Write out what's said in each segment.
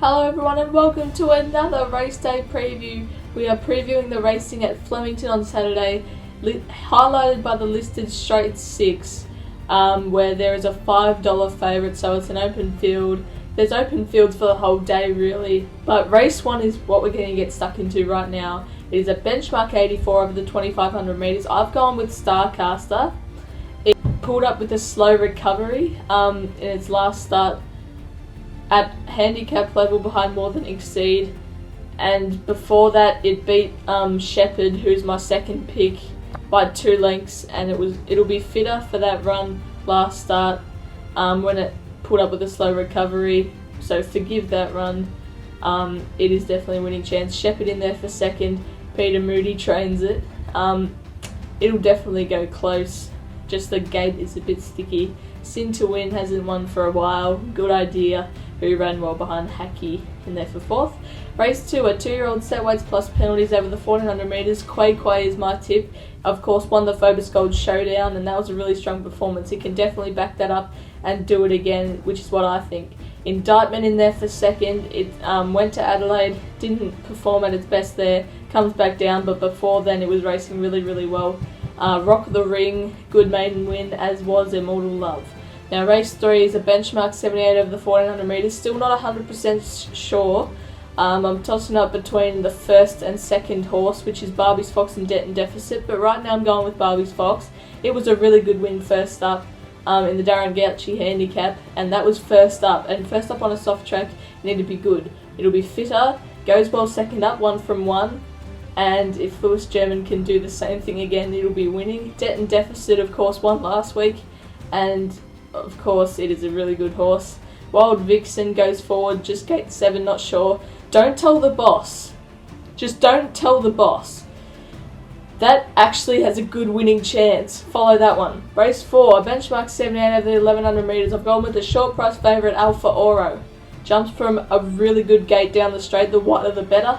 Hello everyone and welcome to another race day preview. We are previewing the racing at Flemington on Saturday, highlighted by the listed straight 6, where there is a $5 favourite, so it's an open field. There's open fields for the whole day really, but race 1 is what we're going to get stuck into right now. It is a benchmark 84 over the 2500 metres. I've gone with STARCASTER. It pulled up with a slow recovery in its last start at handicap level behind More Than Exceed, and before that it beat SHEPARD, who's my second pick, by 2 lengths, and it'll be fitter for that run last start when it pulled up with a slow recovery, so forgive that run. It is definitely a winning chance. SHEPARD in there for second. Peter Moody trains it. It'll definitely go close, just the gate is a bit sticky. Sin to Win hasn't won for a while. Good Idea, who ran well behind Hackey, in there for 4th. Race 2, a 2-year-old set weights plus penalties over the 1400 metres. Quay is my tip. Of course, won the Phobos Gold Showdown, and that was a really strong performance. He can definitely back that up and do it again, which is what I think. Indictment in there for second. It went to Adelaide, didn't perform at its best there, comes back down, but before then it was racing really well. Rock the Ring, good maiden win, as was Immortal Love. Now race 3 is a benchmark 78 over the 1400 metres, still not 100% sure. I'm tossing up between the first and second horse, which is Barbie's Fox and Debt and Deficit, but right now I'm going with Barbie's Fox. It was a really good win first up in the Darren Gauci handicap, and that was first up, and first up on a soft track need to be good. It'll be fitter, goes well second up, 1 from 1. And if Lewis German can do the same thing again, it'll be winning. Debt and Deficit, of course, won last week, and of course it is a really good horse. Wild Vixen goes forward, just gate 7, not sure. Don't tell the boss. Just don't tell the boss. That actually has a good winning chance. Follow that one. Race 4, a benchmark 78 over the 1100 metres. I've gone with the short price favourite Alpha Oro. Jumps from a really good gate down the straight, the wider the better.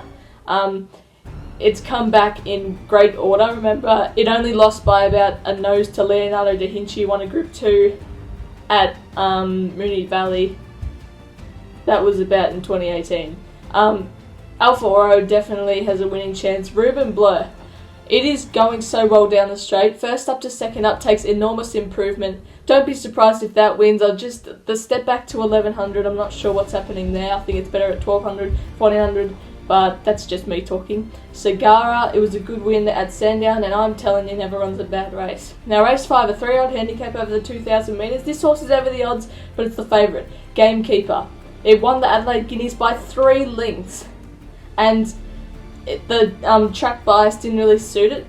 It's come back in great order. Remember, it only lost by about a nose to Leonardo da Vinci, won a Group 2 at Moonee Valley. That was about in 2018. Alpha Oro definitely has a winning chance. Ruben Blur, it is going so well down the straight. First up to second up takes enormous improvement. Don't be surprised if that wins. The step back to 1100, I'm not sure what's happening there. I think it's better at 1200, 1400. But that's just me talking. Sagara, it was a good win at Sandown, and I'm telling you, never runs a bad race. Now race 5, a 3-year-old handicap over the 2000 metres. This horse is over the odds, but it's the favourite. Gamekeeper. It won the Adelaide Guineas by 3 lengths, and the track bias didn't really suit it.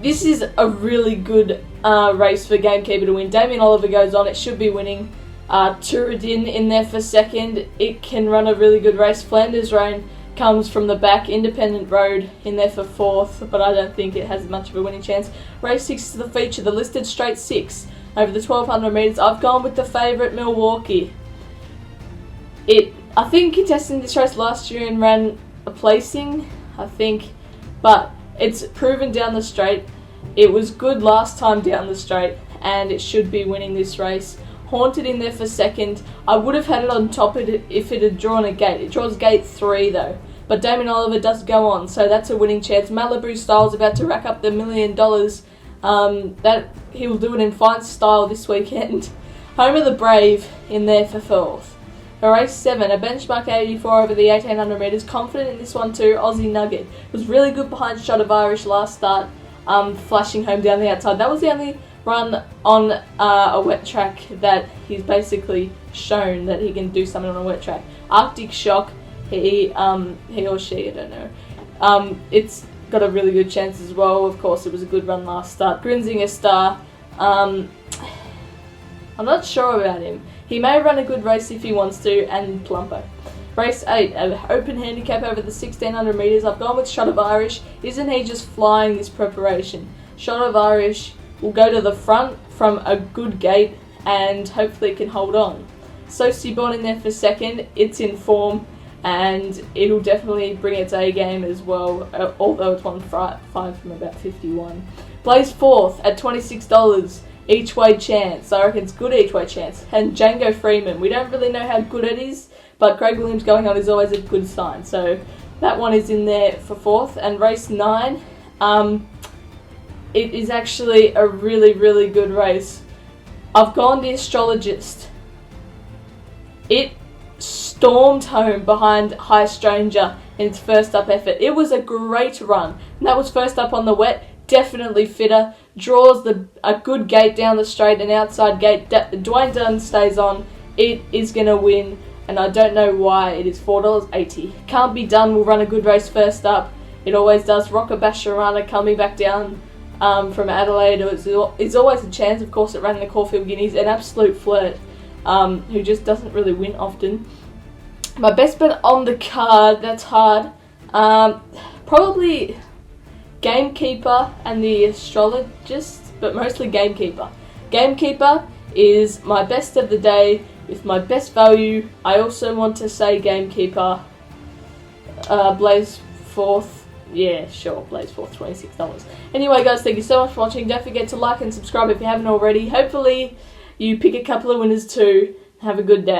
This is a really good race for Gamekeeper to win. Damien Oliver goes on, it should be winning. Turadin in there for second. It can run a really good race. Flanders Rain comes from the back. Independent Road in there for 4th, but I don't think it has much of a winning chance. Race 6 is the feature, the listed straight 6 over the 1200 metres. I've gone with the favourite MILWAUKEE. I think contested in this race last year and ran a placing, I think, but it's proven down the straight. It was good last time down the straight, and it should be winning this race. Haunted in there for second. I would have had it on top if it had drawn a gate. It draws gate 3 though. But Damien Oliver does go on, so that's a winning chance. Malibu Style's about to rack up the $1 million. That he will do it in fine style this weekend. Homer the Brave in there for 4th. For race 7, a benchmark 84 over the 1800 metres. Confident in this one too. Aussie Nugget was really good behind Shot of Irish last start, flashing home down the outside. That was the only run on a wet track that he's basically shown that he can do something on a wet track. Arctic Shock, he or she, I don't know. It's got a really good chance as well. Of course, it was a good run last start. Grinzinger Star, I'm not sure about him. He may run a good race if he wants to, and Plumpo. Race 8, an open handicap over the 1600 metres. I've gone with Shot of Irish. Isn't he just flying this preparation? Shot of Irish will go to the front from a good gate, and hopefully it can hold on. Soci Born in there for second. It's in form, and it'll definitely bring its A game as well, although it's won 5 from about 51. Blaze 4th at $26. each way chance. I reckon it's good each way chance. And Django Freeman. We don't really know how good it is, but Craig Williams going on is always a good sign. So that one is in there for 4th. And race 9, it is actually a really, really good race. I've gone the Astrologist. It stormed home behind High Stranger in its first up effort. It was a great run. And that was first up on the wet. Definitely fitter. Draws a good gate down the straight, an outside gate. Dwayne Dunn stays on. It is going to win. And I don't know why. It is $4.80. Can't Be Done will run a good race first up. It always does. Rocker Basharana coming back down from Adelaide is always a chance. Of course, it ran in the Caulfield Guineas. An absolute flirt. Who just doesn't really win often. My best bet on the card, that's hard. Probably Gamekeeper and the Astrologist, but mostly Gamekeeper. Gamekeeper is my best of the day with my best value. I also want to say Gamekeeper. Blaze 4th. Yeah, sure, Blaze 4th, $26. Anyway, guys, thank you so much for watching. Don't forget to like and subscribe if you haven't already. Hopefully, you pick a couple of winners too. Have a good day.